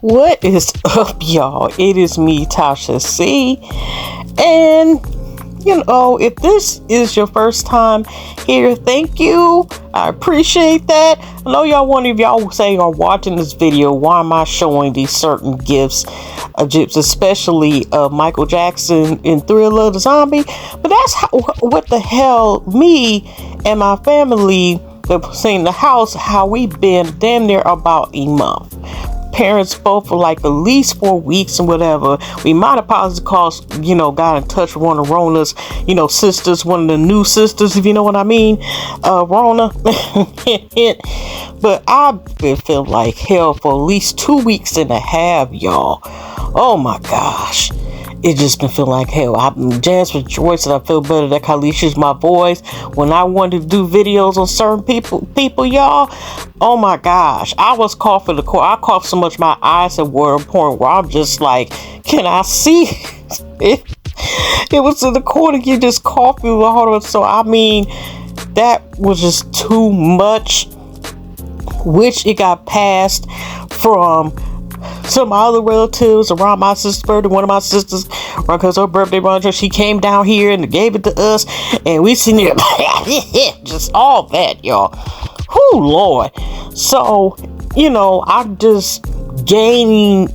What is up, y'all? It is me, Tasha C. And, if this is your first time here, thank you. I appreciate that. I know one of y'all say are watching this video, why am I showing these certain gifts, especially Michael Jackson in Thriller the Zombie? But that's what the hell me and my family in the house, how we been damn near about a month. Parents both for like at least 4 weeks and whatever. We might have possibly got in touch with one of Rona's, sisters, one of the new sisters, if you know what I mean, Rona. But I've been feeling like hell for at least 2 weeks and a half, y'all. Oh my gosh. It just been feeling like hell. I've been dancing with Joyce and I feel better that Kalisha's my voice. When I wanted to do videos on certain people, y'all, oh my gosh. I was coughing I coughed so much my eyes were at a point where I'm just like, can I see? It was to the corner, you just coughing harder. So I mean, that was just too much. Which it got passed from some other relatives around my sister's birthday. One of my sisters, because her birthday runs, she came down here and gave it to us, and we seen it. Just all that, y'all. Whoo, Lord. So, I'm just gaining,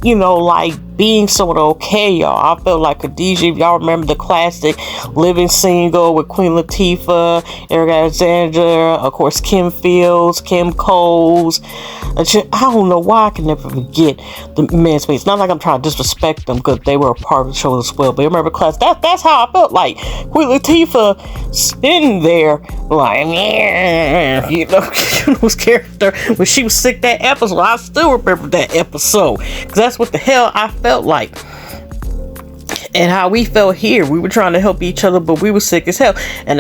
being somewhat okay, y'all. I felt like Khadijah, if y'all remember the classic Living Single with Queen Latifah, Eric Alexander, of course, Kim Fields, Kim Coles. I don't know why I can never forget the men's space. Not like I'm trying to disrespect them because they were a part of the show as well. But remember class, that's how I felt like Queen Latifah sitting there like, was character when she was sick that episode. I still remember that episode because that's what the hell I felt like. And how we felt here. We were trying to help each other, but we were sick as hell. And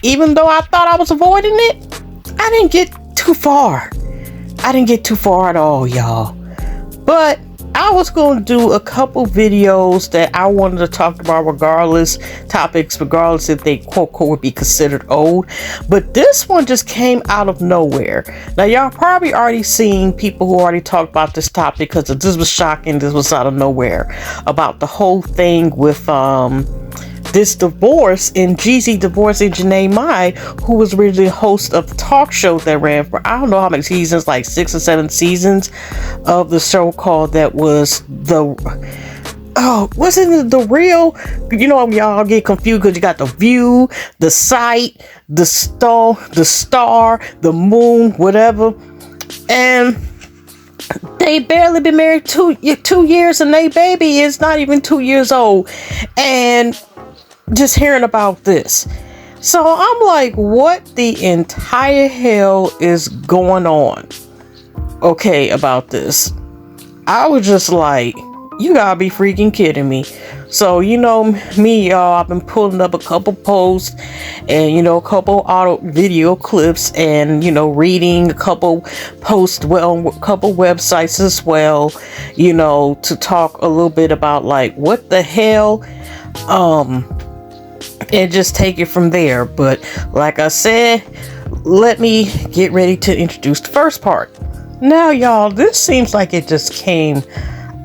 even though I thought I was avoiding it, I didn't get too far. I didn't get too far at all, y'all. But I was going to do a couple videos that I wanted to talk about regardless if they quote would be considered old. But this one just came out of nowhere. Now y'all probably already seen people who already talked about this topic because this was shocking. This was out of nowhere about the whole thing with this divorce and Jeezy divorcing Jeannie Mai, who was originally host of the talk show that ran for I don't know how many seasons, like 6 or 7 seasons of the show called that was wasn't it The Real? Y'all get confused because you got The View, The Sight, The Star, The Moon, whatever. And they barely been married 2 years and they baby is not even 2 years old. And just hearing about this, so I'm like, what the entire hell is going on? Okay, about this, I was just like, you gotta be freaking kidding me. So me, y'all, I've been pulling up a couple posts and a couple auto video clips and reading a couple posts, well, a couple websites as well, to talk a little bit about like what the hell, and just take it from there. But like I said, let me get ready to introduce the first part. Now, y'all, this seems like it just came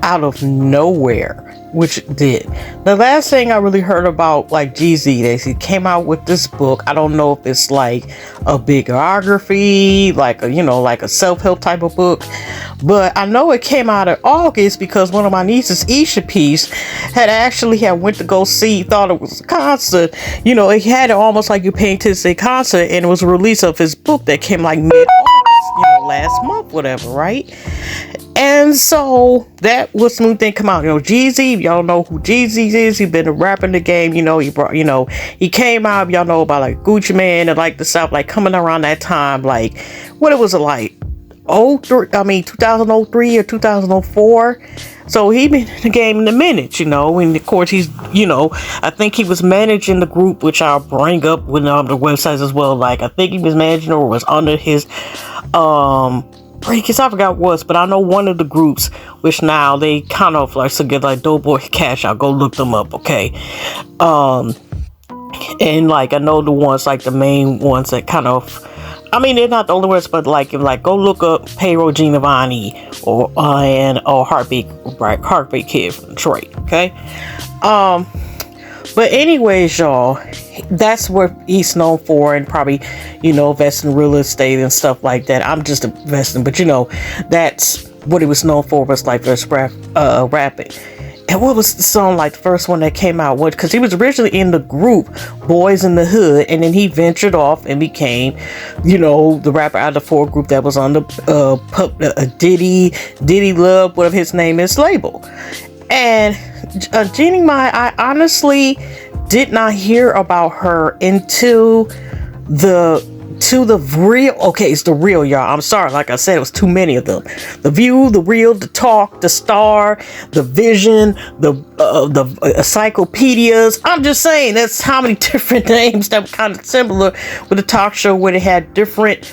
out of nowhere, which it did. The last thing I really heard about like Jeezy, he came out with this book. I don't know if it's like a biography, like a self-help type of book, but I know it came out in August because one of my nieces, Isha Peace, had went to go see, thought it was a concert. It had it almost like you're paying to see a concert, and it was a release of his book that came like mid-August, last month, whatever, right? And so that was the new thing come out. Jeezy, y'all know who Jeezy is. He's been a rapper in the game. He came out, y'all know about like Gucci Mane and like the South, like coming around that time, like what it was like 2003 or 2004. So he been in the game in a minute, and of course he's, I think he was managing the group, which I'll bring up with the websites as well. Like I think he was managing or was under his, I forgot what was, but I know one of the groups, which now they kind of like together like Doughboy Cash Out. Go look them up, okay? And like I know the ones like the main ones that kind of I mean, they're not the only ones, but like go look up Payroll Giovanni or Heartbeat Kid from Detroit. Okay. But anyways, y'all, that's what he's known for, and probably, investing in real estate and stuff like that. I'm just investing, but that's what he was known for, was like this rapping. And what was the song, like the first one that came out? What? Because he was originally in the group Boys in the Hood, and then he ventured off and became, the rapper out of the 4 group that was on the Diddy Love, whatever his name is, label. And Jeannie Mai, I honestly did not hear about her until the Real. Okay, it's the Real, y'all. I'm sorry, like I said, it was too many of them. The View, the Real, the Talk, the Star, the Vision, the Encyclopedias. I'm just saying, that's how many different names that were kind of similar with the talk show, where they had different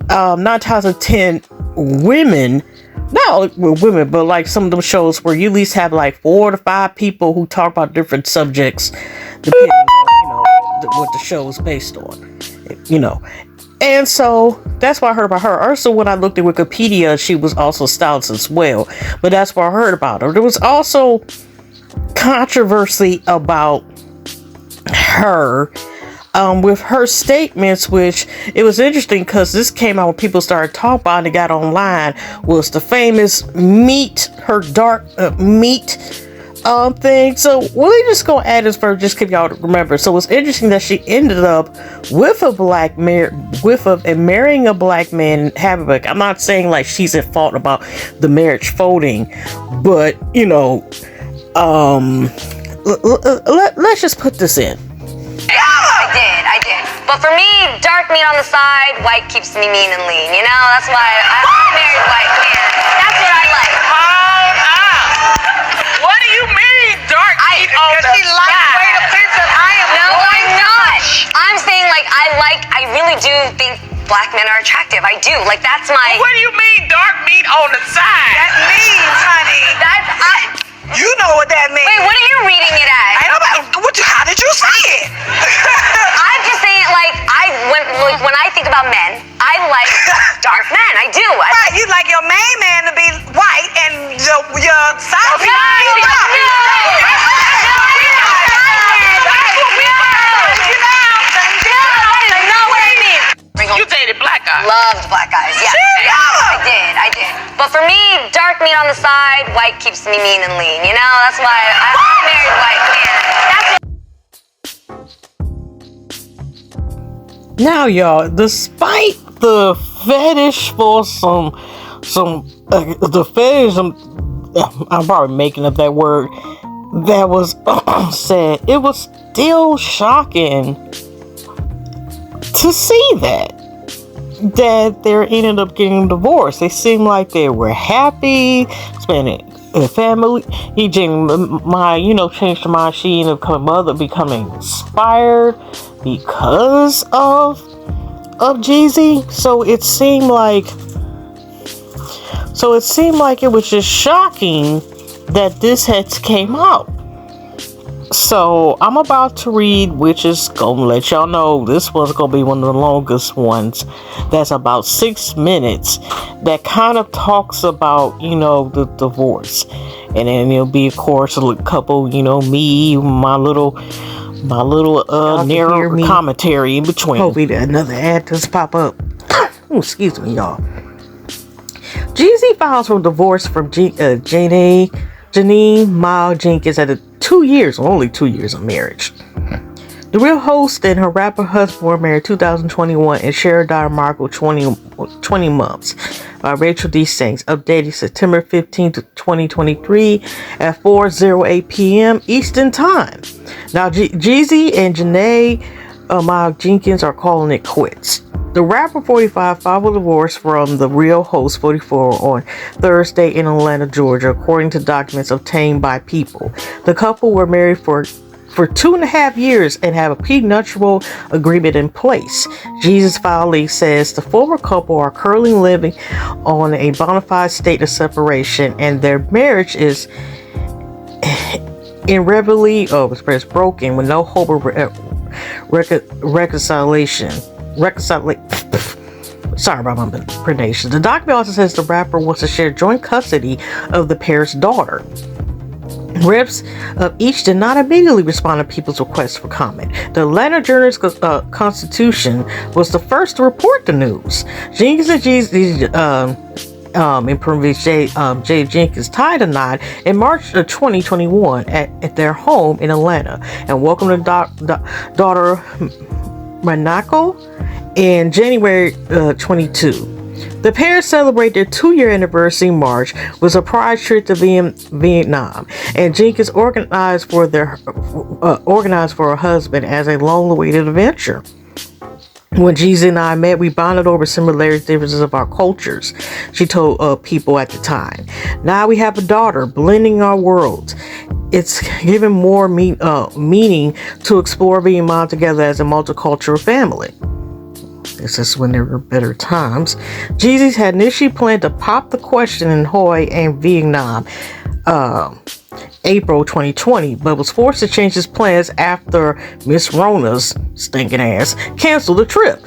9 times out of 10 women. Not with women, but like some of them shows where you at least have like 4 to 5 people who talk about different subjects, depending on what the show is based on. And so that's why I heard about her. Also, when I looked at Wikipedia, she was also a stylist as well. But that's why I heard about her. There was also controversy about her. With her statements, which it was interesting because this came out when people started talking about it and got online, was the famous dark meat thing. So we're just gonna add this first, just keep y'all to remember. So it's interesting that she ended up with marrying a black man and having a. I'm not saying like she's at fault about the marriage folding, but let's just put this in. I did. But for me, dark meat on the side, white keeps me mean and lean. That's why I married white man. That's what I like. Hold up. What do you mean, dark meat on the side? She lightweight offensive. No, I'm not. I'm saying I really do think black men are attractive. I do. Like, that's my. What do you mean, dark meat on the side? That means, honey. You know what that means. Wait, what are you reading it as? How did you say it? I'm just saying, when I think about men, I like dark men. I do. Right, you like your main man to be white and your side piece to be dark. You dated black guys. Loved black guys, yeah. I did. But for me, dark meat on the side, white keeps me mean and lean. That's why I married white man. Now, y'all, despite the fetish for the fetish, I'm probably making up that word, that was said, it was still shocking to see that they ended up getting divorced. They seemed like they were happy, spending a family. Jeannie Mai, changed her mind. She ended up becoming inspired because of Jeezy. So it seemed like it was just shocking that this had came out. So I'm about to read, which is gonna let y'all know this one's gonna be one of the longest ones. That's about 6 minutes. That kind of talks about, the divorce, and then it'll be, of course, a couple, me, my little narrow commentary in between. Hopefully another ad just pop up. Oh, excuse me, y'all. Jeezy files for divorce from Jeannie Mai Jenkins at only 2 years of marriage. The Real host and her rapper husband were married 2021 and shared a daughter Marco 20 months. Rachel D. Sings, updated September 15th, 2023 at 4:08 p.m. Eastern Time. Now, Jeezy and Jeannie Mai Jenkins are calling it quits. The rapper 45 filed a divorce from the Real host 44 on Thursday in Atlanta, Georgia, according to documents obtained by People. The couple were married for 2.5 years and have a prenuptial agreement in place. Jeezy's filing says the former couple are currently living on a bona fide state of separation, and their marriage is irreparably broken with no hope of reconciliation. Sorry about my pronunciation. The document also says the rapper wants to share joint custody of the pair's daughter. Reps of each did not immediately respond to people's requests for comment. The Atlanta Journal-Constitution was the first to report the news. Jenkins and Jeezy, in previous Jay Jenkins tied a knot in March of 2021 at their home in Atlanta and welcomed daughter Manako in January 22. The pair celebrate their 2-year anniversary in March with a surprise trip to Vietnam, and Jenkins organized for her husband as a long-awaited adventure. When Jeezy and I met, we bonded over similar differences of our cultures, she told people at the time. Now we have a daughter, blending our worlds. It's given more meaning to explore Vietnam together as a multicultural family. This is when there were better times. Jeezy had initially planned to pop the question in Hoi and Vietnam April 2020, but was forced to change his plans after Miss Rona's stinking ass canceled the trip.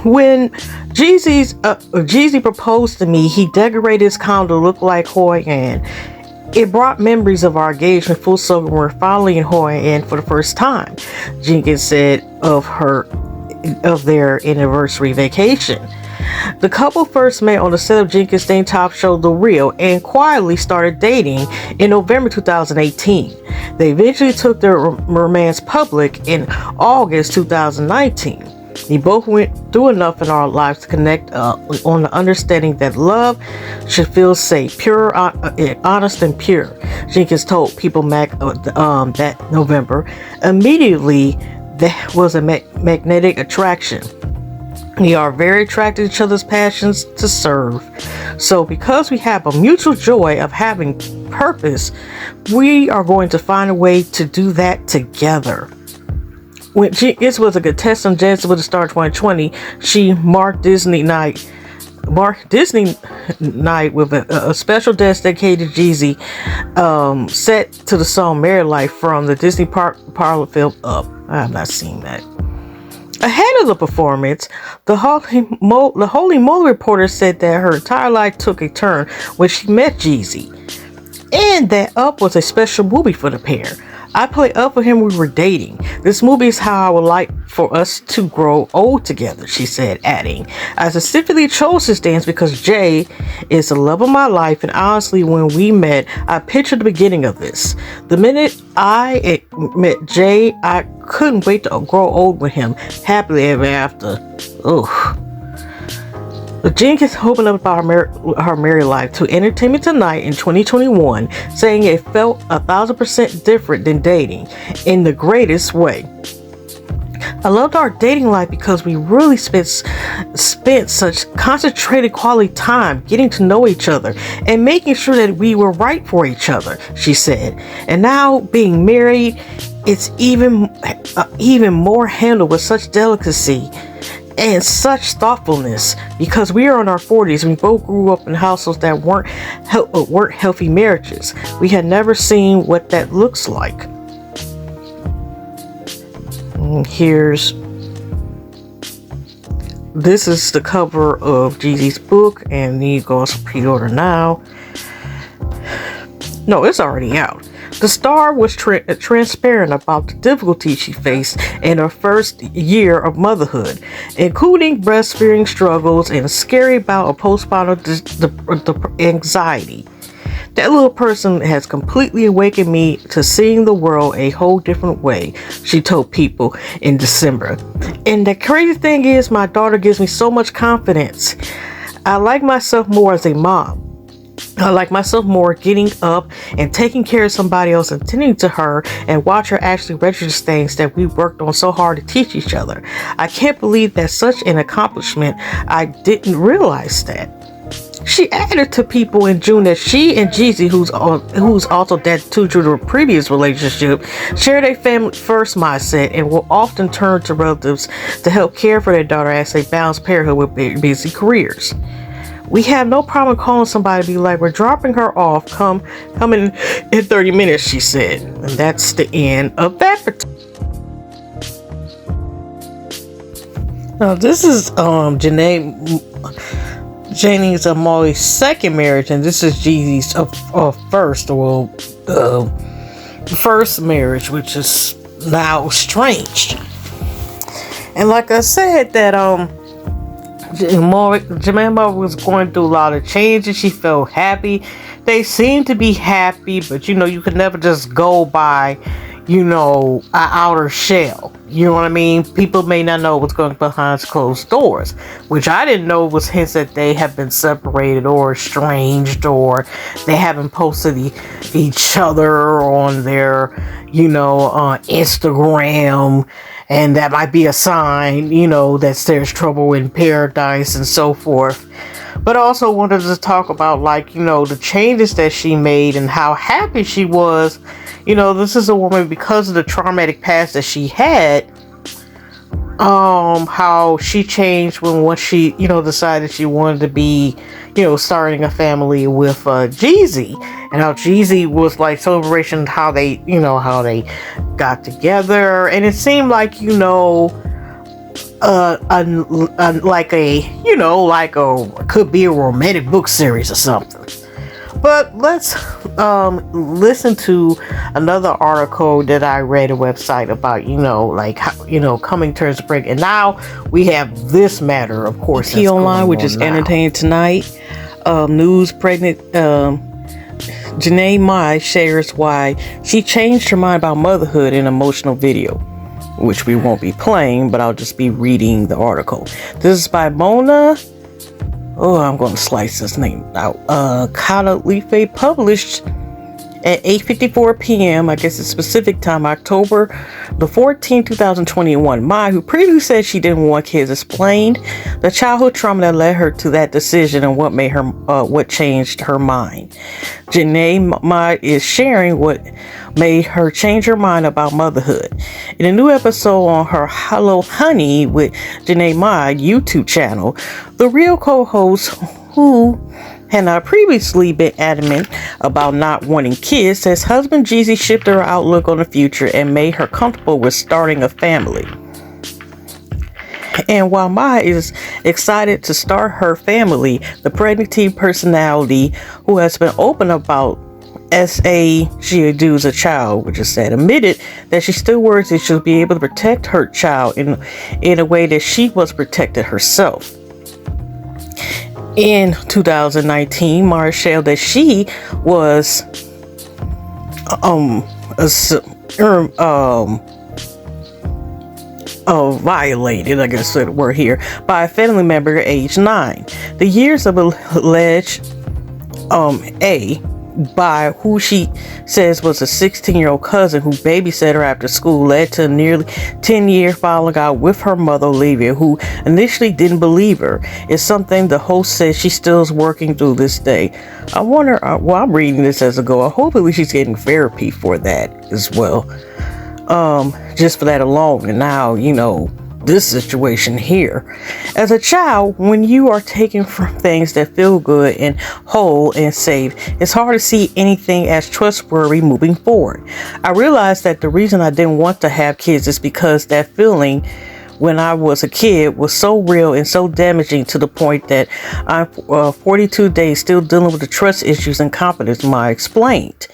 When Jeezy proposed to me, he decorated his condo to look like Hoi An. It brought memories of our engagement full circle when we were finally in Hoi An for the first time, Jenkins said of their anniversary vacation. The couple first met on the set of Jenkins' Dane Top show The Real and quietly started dating in November 2018. They eventually took their romance public in August 2019. We both went through enough in our lives to connect on the understanding that love should feel safe, pure, honest, and pure, Jenkins told People that November. Immediately, there was a magnetic attraction. We are very attracted to each other's passions to serve. So because we have a mutual joy of having purpose, we are going to find a way to do that together. When this was a contestant on Dancing with the Stars 2020, she marked Disney night with a special dance dedicated to Jeezy, set to the song Married Life from the Disney Parlor film Up. I have not seen that. Ahead of the performance, the Holy Moly reporter said that her entire life took a turn when she met Jeezy, and that Up was a special movie for the pair. I played Up with him when we were dating. This movie is how I would like for us to grow old together, she said, adding, I specifically chose this dance because Jay is the love of my life, and honestly, when we met, I pictured the beginning of this. The minute I met Jay, I couldn't wait to grow old with him, happily ever after. Oof. Jenkins opened up about her married life to Entertainment Tonight in 2021, saying it felt 1,000% different than dating in the greatest way. I loved our dating life because we really spent such concentrated quality time getting to know each other and making sure that we were right for each other, she said. And now being married, it's even more handled with such delicacy and such thoughtfulness because we are in our 40s and we both grew up in households that weren't healthy marriages. We had never seen what that looks like. This is the cover of Jeezy's book, and you go to pre-order now. No, it's already out. The star was transparent about the difficulties she faced in her first year of motherhood, including breastfeeding struggles and a scary bout of postpartum anxiety. That little person has completely awakened me to seeing the world a whole different way, she told People in December. And the crazy thing is, my daughter gives me so much confidence. I like myself more as a mom. I like myself more getting up and taking care of somebody else and tending to her and watch her actually register things that we worked on so hard to teach each other. I can't believe that's such an accomplishment. I didn't realize that. She added to People in June that she and Jeezy, who's also dead to their previous relationship, shared a family first mindset and will often turn to relatives to help care for their daughter as they balance parenthood with busy careers. We have no problem calling somebody to be like, we're dropping her off, coming in 30 minutes, she said. And that's the end of that. Now this is Jeannie Mai's second marriage, and this is Jeezy's first marriage, which is now estranged. And like I said, that Jeannie Mai was going through a lot of changes. She felt happy. They seemed to be happy, but you could never just go by, an outer shell. You know what I mean? People may not know what's going behind closed doors, which I didn't know was hints that they have been separated or estranged, or they haven't posted each other on their, Instagram, and that might be a sign, that there's trouble in paradise and so forth. But I also wanted to talk about, the changes that she made and how happy she was. This is a woman, because of the traumatic past that she had, how she changed once she, decided she wanted to be, starting a family with Jeezy, and how Jeezy was like celebration, how they got together, and it seemed like, could be a romantic book series or something. But let's listen to another article that I read a website about, coming towards the break. And now we have this matter, of course, T Online, which is entertaining tonight. News pregnant Jeannie Mai shares why she changed her mind about motherhood in an emotional video, which we won't be playing, but I'll just be reading the article. This is by Mona. I'm going to slice this name out. Kadalife, published at 8:54 p.m. I guess it's specific time, October the 14th, 2021. Mai, who previously said she didn't want kids, explained the childhood trauma that led her to that decision and what changed her mind. Jeannie Mai is sharing what made her change her mind about motherhood. In a new episode on her Hello Honey with Jeannie Mai YouTube channel, the real co-host, who had not previously been adamant about not wanting kids, says husband Jeezy shifted her outlook on the future and made her comfortable with starting a family. And while Mai is excited to start her family, the pregnant teen personality, who has been open about she abused a child, which is sad, admitted that she still worries that she'll be able to protect her child in a way that she was protected herself. In 2019, Mai shared that she was violated, I guess the word here, by a family member at age 9. The years of alleged by who she says was a 16-year-old cousin who babysat her after school led to a nearly 10-year falling out with her mother, Olivia, who initially didn't believe her. It's something the host says she still is working through this day. I wonder, I'm reading this as a go, hopefully she's getting therapy for that as well. Just for that alone. And now, this situation here. As a child, when you are taken from things that feel good and whole and safe, it's hard to see anything as trustworthy moving forward. I realized that the reason I didn't want to have kids is because that feeling when I was a kid was so real and so damaging, to the point that I'm 42 days still dealing with the trust issues and confidence. Mai explained.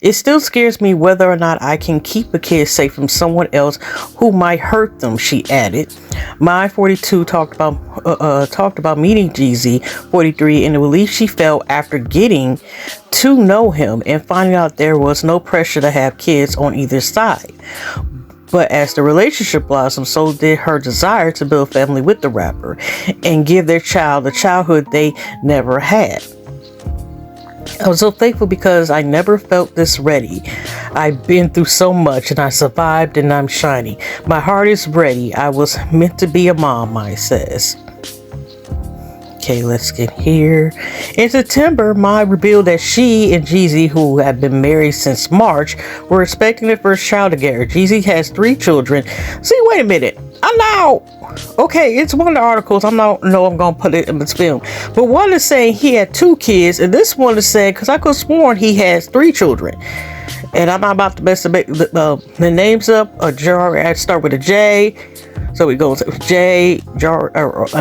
It still scares me whether or not I can keep a kid safe from someone else who might hurt them, she added. Mai, 42, talked about meeting Jeezy, 43, and the relief she felt after getting to know him and finding out there was no pressure to have kids on either side. But as the relationship blossomed, so did her desire to build a family with the rapper and give their child the childhood they never had. I was so thankful because I never felt this ready. I've been through so much and I survived and I'm shining. My heart is ready. I was meant to be a mom, Mai says. Okay, let's get here. In September, Mai revealed that she and Jeezy, who have been married since March, were expecting their first child together. Jeezy has 3 children. See, wait a minute. I know. Okay, it's one of the articles. I'm going to put it in the film. But one is saying he had 2 kids, and this one is saying, because I could have sworn he has 3 children. And I'm not about to mess the names up. I start with a J. So we go to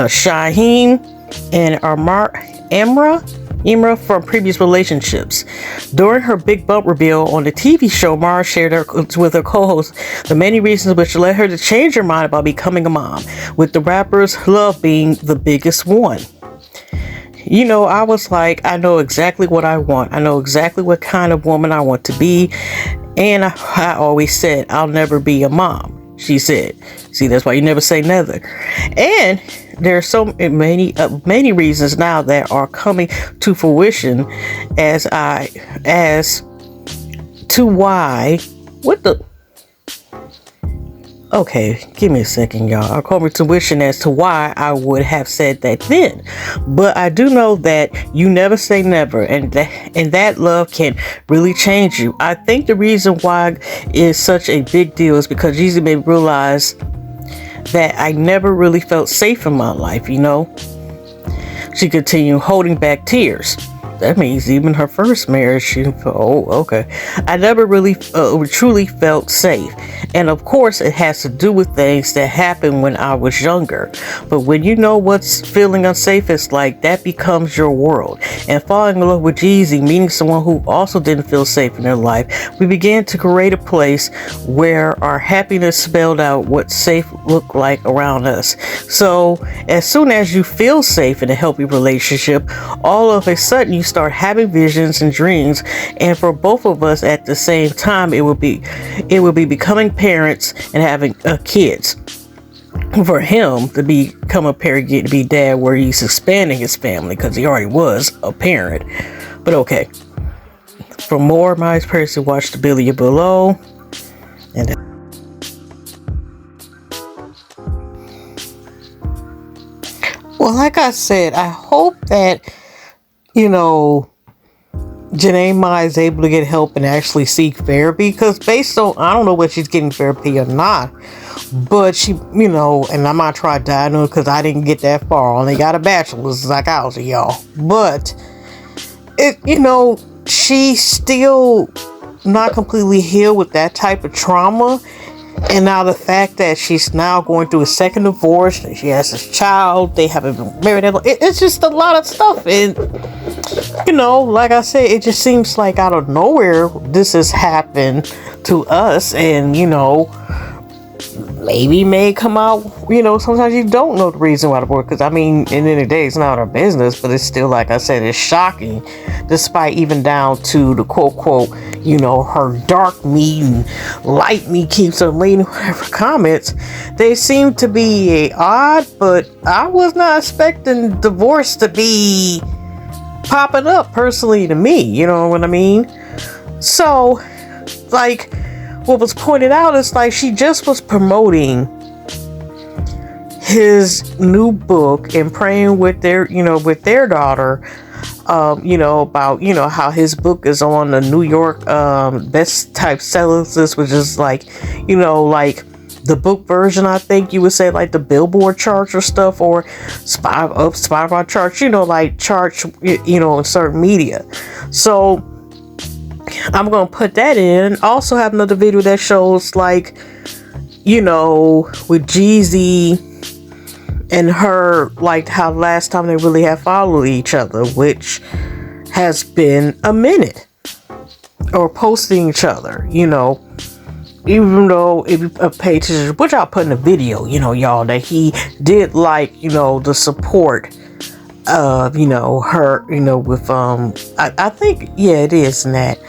Shaheen and Emra from previous relationships. During her big bump reveal on the TV show, Mara shared with her co-host the many reasons which led her to change her mind about becoming a mom, with the rapper's love being the biggest one. You know, I was like, I know exactly what I want. I know exactly what kind of woman I want to be. And I always said, I'll never be a mom, she said. See, that's why you never say never. And there are so many reasons now that are coming to fruition as to why. Okay, give me a second, y'all. I'll call me tuition as to why I would have said that then. But I do know that you never say never, and that love can really change you. I think the reason why it's such a big deal is because Jeezy made me realize that I never really felt safe in my life, you know? She continued, holding back tears. That means even her first marriage, okay. I never really truly felt safe. And of course, it has to do with things that happened when I was younger. But when you know what's feeling unsafe is like, that becomes your world. And falling in love with Jeezy, meeting someone who also didn't feel safe in their life, we began to create a place where our happiness spelled out what safe looked like around us. So as soon as you feel safe in a healthy relationship, all of a sudden you start having visions and dreams, and for both of us at the same time, it would be becoming parents and having kids. For him to become a parent, to be dad, where he's expanding his family because he already was a parent. But okay, for more of my experience, watch the video below. And well, like I said, I hope that, you know, Jeannie Mai is able to get help and actually seek therapy, because based on, I don't know whether she's getting therapy or not, but she, you know, and I'm not trying to die on because I didn't get that far. I only got a bachelor's in psychology, y'all. But it, you know, she's still not completely healed with that type of trauma. And now the fact that she's now going through a second divorce, and she has this child, they haven't been married, it's just a lot of stuff. And, you know, like I said, it just seems like out of nowhere, this has happened to us. And, you know, maybe may come out, you know, sometimes you don't know the reason why the board, because I mean, in the end of the day, it's not our business, but it's still, like I said, it's shocking, despite even down to the quote, you know, her dark meat and light meat keeps her leaning, whatever comments, they seem to be odd, but I was not expecting divorce to be popping up personally to me, you know what I mean? So, like, what was pointed out is like she just was promoting his new book and praying with their, you know, with their daughter, you know, about, you know, how his book is on the New York best type sellers list, which is like, you know, like the book version, I think you would say, like the Billboard charts or stuff, or Spotify charts, you know, like charts, you know, in certain media. So I'm gonna put that in. Also have another video that shows, like, you know, with Jeezy and her, like how last time they really have followed each other, which has been a minute, or posting each other, you know, even though it pages, which I'll put in the video, you know, y'all, that he did, like, you know, the support of, you know, her, you know, with I think, yeah, it is in that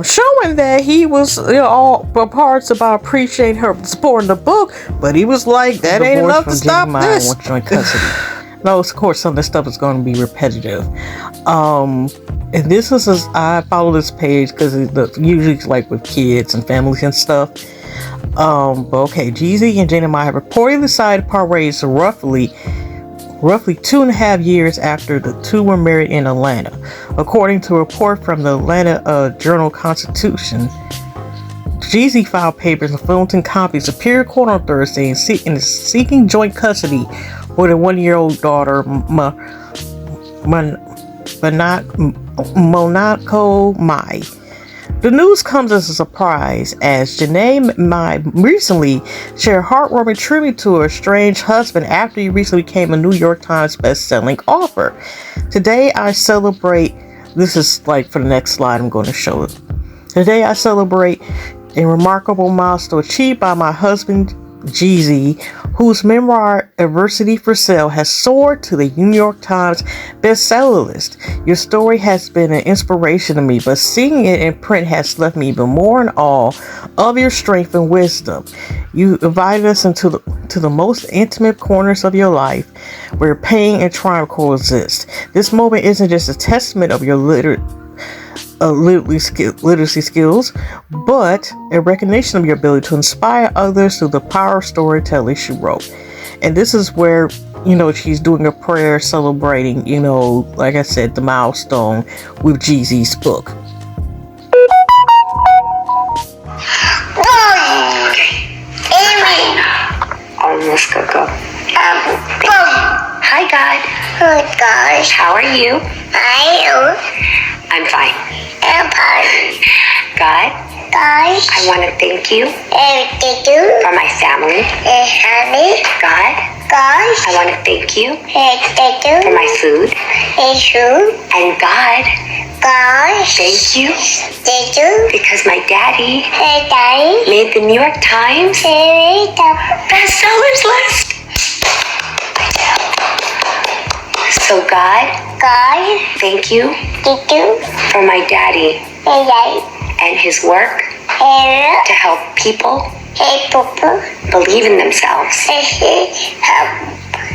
showing that he was, you know, all parts about appreciating her supporting the book, but he was like, that ain't enough to stop this. No, of course some of this stuff is going to be repetitive. And this is, I follow this page because it's usually like with kids and families and stuff. But okay, Jeezy and Jeannie Mai have reportedly decided to part ways roughly 2.5 years after the two were married in Atlanta. According to a report from the Atlanta Journal-Constitution, Jeezy filed papers and Fulton County Superior Court on Thursday and is seeking joint custody for their 1-year-old daughter, Monaco Mai. The news comes as a surprise as Jeannie Mai recently shared a heartwarming tribute to her estranged husband after he recently became a New York Times best-selling author. Today I celebrate, this is like for the next slide I'm going to show it. Today I celebrate a remarkable milestone achieved by my husband Jeezy, whose memoir Adversity for Sale has soared to the New York Times bestseller list. Your story has been an inspiration to me, but seeing it in print has left me even more in awe of your strength and wisdom. You invited us into the most intimate corners of your life, where pain and triumph coexist. This moment isn't just a testament of your literacy skills, but a recognition of your ability to inspire others through the power of storytelling, she wrote. And this is where, she's doing a prayer celebrating, like I said, the milestone with Jeezy's book. Almost go. Hi, God. Oh gosh. How are you? I'm fine. God, Gosh. I want to thank you Thank you. for my family. Honey. God, Gosh. I want to thank you Thank you. for my food. Thank you. And God, Gosh. thank you Thank you. because my daddy Hey, Daddy. made the New York Times Hey, bestsellers list. So God, thank you Thank you. for my daddy Hey, Daddy. and his work Hey, to help people hey, Papa. believe in themselves, Hey,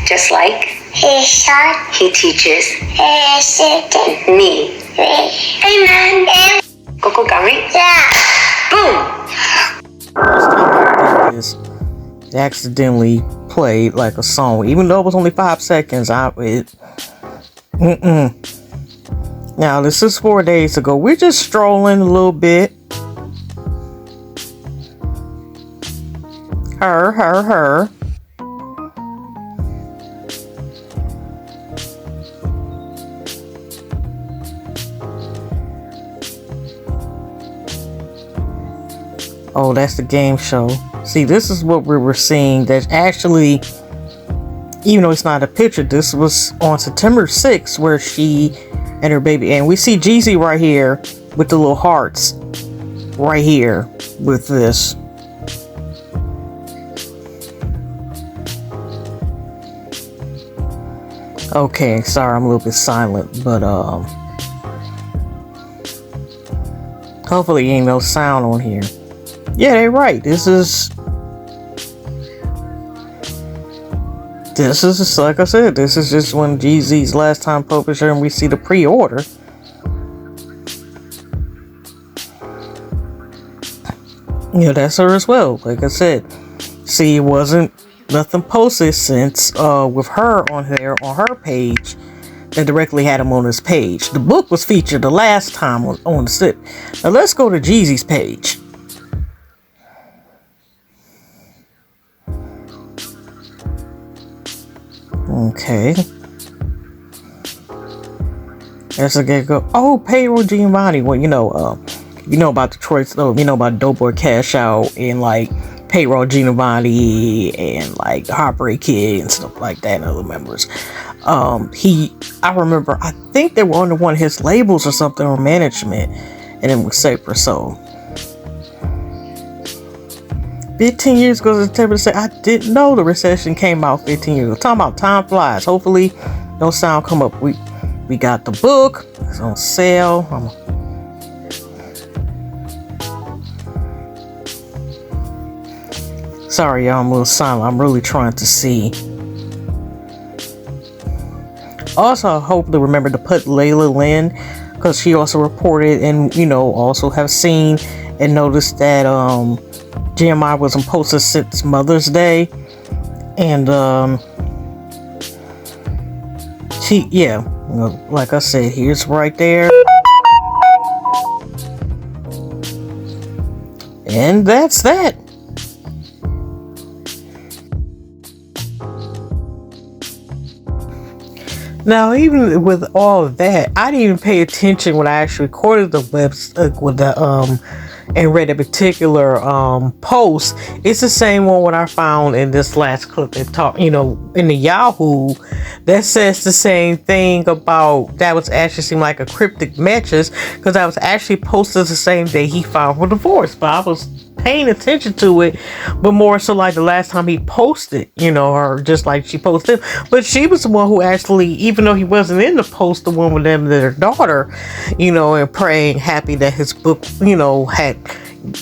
just like hey, son. he teaches Hey, second. me. Amen. Go, Gummy. Yeah. Boom. First time I did this, it accidentally played like a song, even though it was only 5 seconds. Now this is 4 days ago. We're just strolling a little bit. Her. Oh, that's the game show. See, this is what we were seeing. That actually, even though it's not a picture, this was on September 6th where she and her baby, and we see Jeezy right here with the little hearts right here with this. Okay, sorry, I'm a little bit silent, but hopefully ain't no sound on here. Yeah, they're right. This is like I said, this is just one Jeezy's last time publisher, and we see the pre-order. Yeah, that's her as well. Like I said, see, it wasn't nothing posted since with her on there on her page that directly had him on his page. The book was featured the last time on the site. Now let's go to Jeezy's page. Okay. Let's go. Oh, payroll Jeannie Mai. Well, you know about Detroit. You know about Dope Boy Cash Out and like payroll Jeannie Mai and like Heartbreak Kid and stuff like that and other members. I remember. I think they were on one of his labels or something or management, and it was Safer Soul. 15 years ago, September, say I didn't know the recession came out 15 years ago. Talking about time flies. Hopefully, no sound come up. We got the book. It's on sale. Sorry, y'all. I'm a little silent. I'm really trying to see. Also, I hope to remember to put Layla Lynn, because she also reported and also have seen and noticed that Jeannie Mai wasn't posted since Mother's Day, and like I said, here's right there, and that's that. Now, even with all of that, I didn't even pay attention when I actually recorded the with the and read a particular post. It's the same one what I found in this last clip that talk, in the Yahoo, that says the same thing about that was actually seemed like a cryptic message because that was actually posted the same day he filed for divorce. But I was paying attention to it, but more so like the last time he posted, or just like she posted. But she was the one who actually, even though he wasn't in the post, the one with them, their daughter, and praying happy that his book, had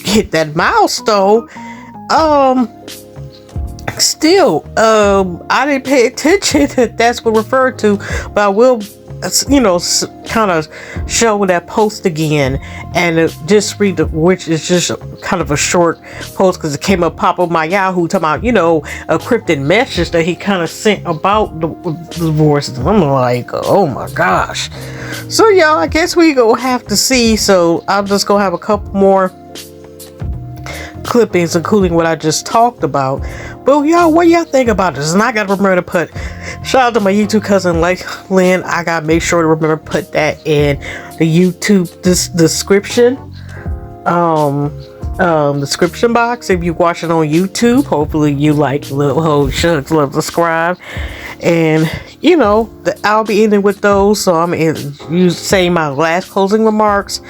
hit that milestone. Still, I didn't pay attention that that's what referred to, but I will, kind of show that post again and just read which is just kind of a short post because it came up pop up my Yahoo talking about, a cryptic message that he kind of sent about the divorce. And I'm like, oh my gosh. So y'all, I guess we gonna have to see. So I'm just gonna have a couple more clippings, including what I just talked about. But y'all, what y'all think about this? And I gotta remember to put shout out to my YouTube cousin Lynn. I gotta make sure to remember to put that in the YouTube description description box if you watch it on YouTube. Hopefully you like little whole shucks, love subscribe. And I'll be ending with those, so I'm saying my last closing remarks,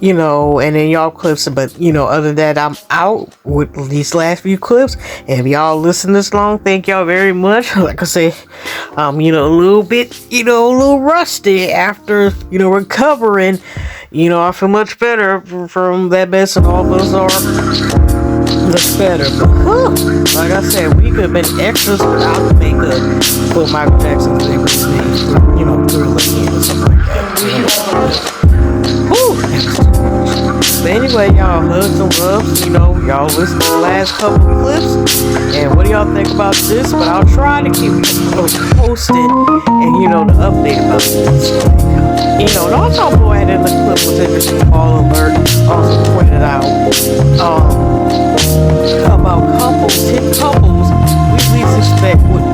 and then y'all clips. But other than that, I'm out with these last few clips. And if y'all listen this long, thank y'all very much. Like I said, a little bit, a little rusty after recovering. I feel much better from that mess, and all of us are much better. But like I said, we could have been extras without the makeup for Michael Jackson's neighbor's name, Thriller or something like that. But anyway, y'all, hugs and loves. Y'all listen to the last couple of clips, and what do y'all think about this? But I'll try to keep posted and the update about this. And also boy had in the clip was interesting. All alert also pointed out about couples, 10 couples we least expect with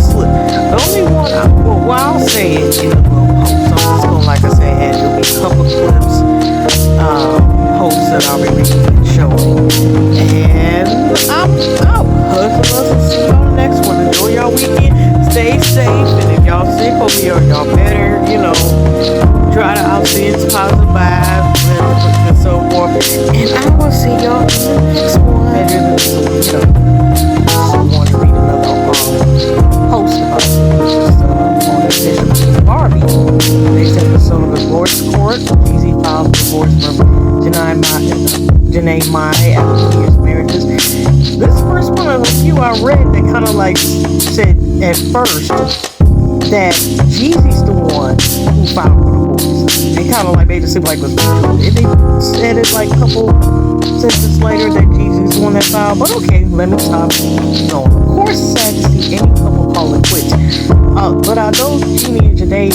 slip. The only one I'll say it in a little post. So I'm just gonna, like I said, had to be a couple clips posts that I'll be showing. And I'm out. Hugs and loves, and see y'all on the next one. Enjoy y'all weekend. Stay safe, and if y'all sick over here, y'all better, try to outstay positive vibes and so forth. And I will see y'all in the next one. Want to read another post about this on the edition of Barbie. They said the son of the divorce court. Jeezy filed divorce from Jeannie Mai after years marriages. This first one of the few I read that kind of like said at first that Jeezy's the one who filed for divorce. They kind of like made it seem like it was mutual. And they said it like a couple sentences later that Jeezy's the one that filed. But okay, let me stop. No, of course it's sad to see any couple call it quits. But I know Jeannie and Jeannie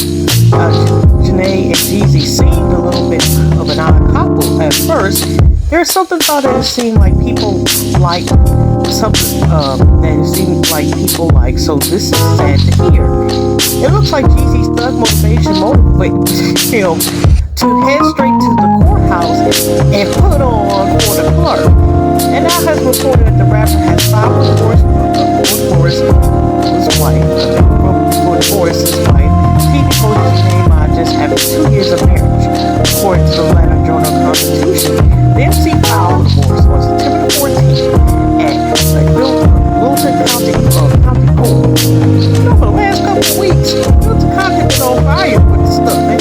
and Jeezy seemed a little bit of an odd couple at first. There's something about it that seemed like people like something that it seemed like people like. So this is sad to hear. It looks like Jeezy's thug motivation to head straight to the courthouse and put on for the clerk. And now has reported that the rapper has filed for divorce his wife. TV host Jeannie Mai just having 2 years of marriage, according to the Atlanta Journal-Constitution. The MC filed for divorce on September 14th at Wilton County Court. For the last couple of weeks, Wilton County has been on fire with the stuff. They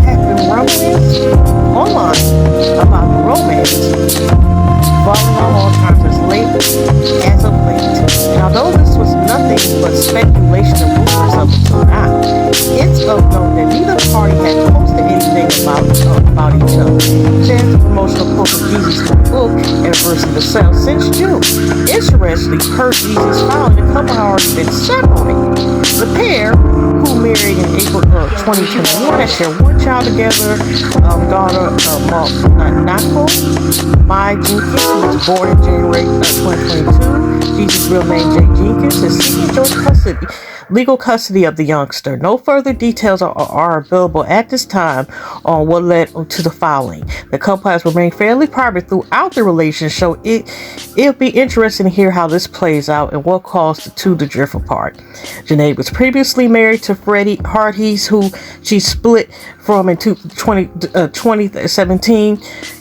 have been rumblings online about the romance falling on all times as of late. And although this was nothing but speculation and rumors up until now, it's of note that neither party had posted anything about each other. Chance the promotional post of Jeezy's book and anniversary of the sale since June. Interestingly, per Jeezy's filing, the couple have already been separated. The pair, who married in April of 2021, share one child together, daughter Nako Mai Jenkins, who was born in January 2022. Jeezy's real name, Jay Jenkins, is seeking legal custody of the youngster. No further details are available at this time on what led to the filing. The couple has remained fairly private throughout the relationship, so it'll be interesting to hear how this plays out and what caused the two to drift apart. Jeannie was previously married to Freddie Hardee's, who she split from in 2017.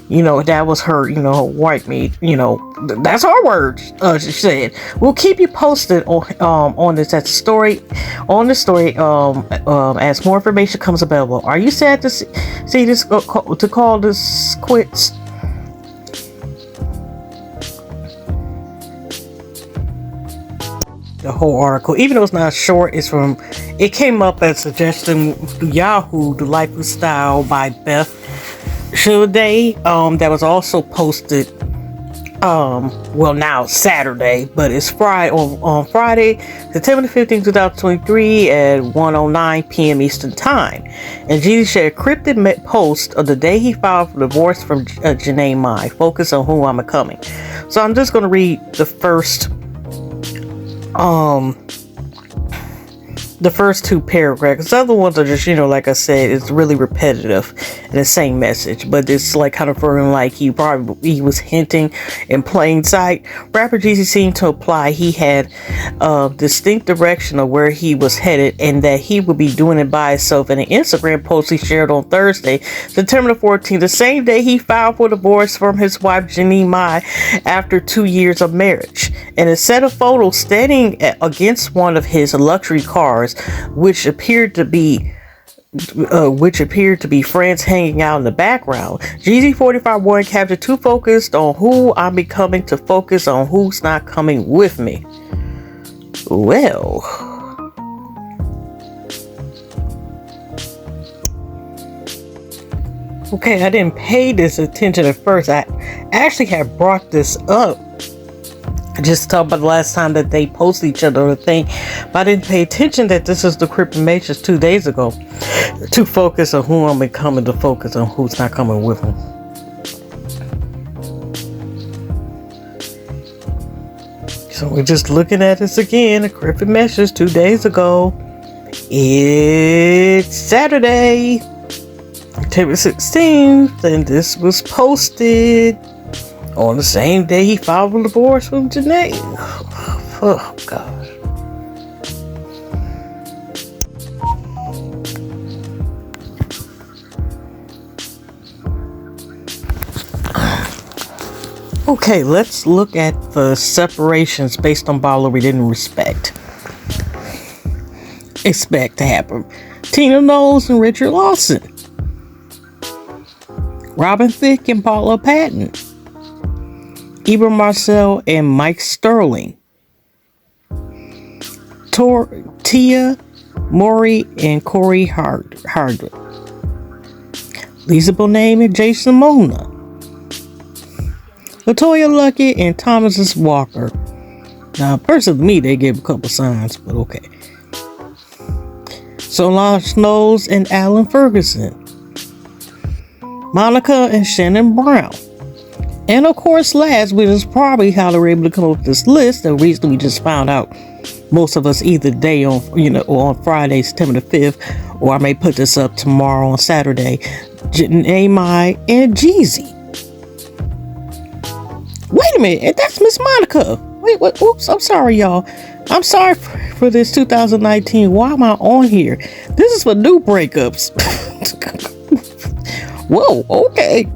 You know, that was her, her white meat, that's her words, she said. We'll keep you posted on this as more information comes available. Are you sad to see this, to call this quits? The whole article, even though it's not short, it came up as suggestion through Yahoo, The Lifestyle by Beth Day, that was also posted now Saturday, but it's Friday on Friday, September 15, 2023 at 1:09 p.m. Eastern Time. And Jeezy shared a cryptic post of the day he filed for divorce from Jeannie Mai. Focus on who I'm becoming. So I'm just going to read the first two paragraphs. The other ones are just, like I said, it's really repetitive and the same message, but it's like kind of feeling like he was hinting in plain sight. Rapper Jeezy seemed to imply he had a distinct direction of where he was headed and that he would be doing it by himself in an Instagram post he shared on Thursday, September 14th, the same day he filed for divorce from his wife Jeannie Mai after 2 years of marriage. In a set of photos standing against one of his luxury cars, which appeared to be friends hanging out in the background, Jeezy 45 Warren captured too focused on who I'm becoming to focus on who's not coming with me. Well, okay, I didn't pay this attention at first. I actually had brought this up just talk about the last time that they posted each other a thing, but I didn't pay attention that this is the Cryptic Matrix 2 days ago, to focus on who I'm becoming to focus on who's not coming with me. So we're just looking at this again, the Cryptic Matrix 2 days ago. It's Saturday, September 16th, and this was posted on the same day he filed for divorce from Jeannie. Oh, gosh. Okay, let's look at the separations based on Bala we didn't expect to happen. Tina Knowles and Richard Lawson. Robin Thicke and Paula Patton. Ibra Marcel and Mike Sterling. Tia Mowry and Corey Hardwick. Lisa Bonet and Jason Mona. Latoya Luckett and Thomas Walker. Now, personally, me, they gave a couple signs, but okay. Solange Knowles and Alan Ferguson. Monica and Shannon Brown. And of course, last, which is probably how they were able to come up with this list. The reason we just found out, most of us either day on, or on Friday, September the 5th, or I may put this up tomorrow on Saturday. Jeannie Mai and Jeezy. Wait a minute, that's Miss Monica. Wait, what? Oops, I'm sorry, y'all. I'm sorry for this 2019. Why am I on here? This is for new breakups. Whoa, okay.